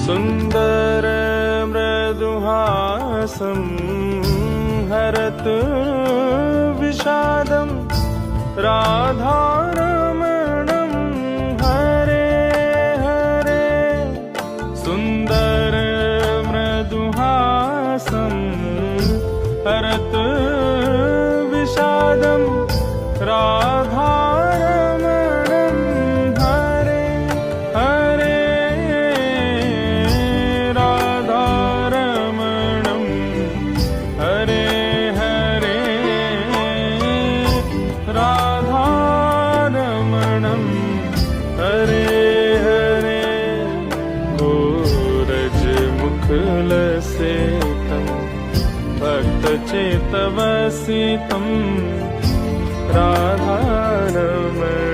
सुन्दर मृदुहासं हरत विषादं राधारमणं हरे हरे। सुन्दर मृदुहासं हरत विषादं राधारमणं हरे हरे। राधारमणं हरे हरे। राधारमणं हरे हरे। गोरजमुखलसेतं भक्तचेतवसितं राधारमणं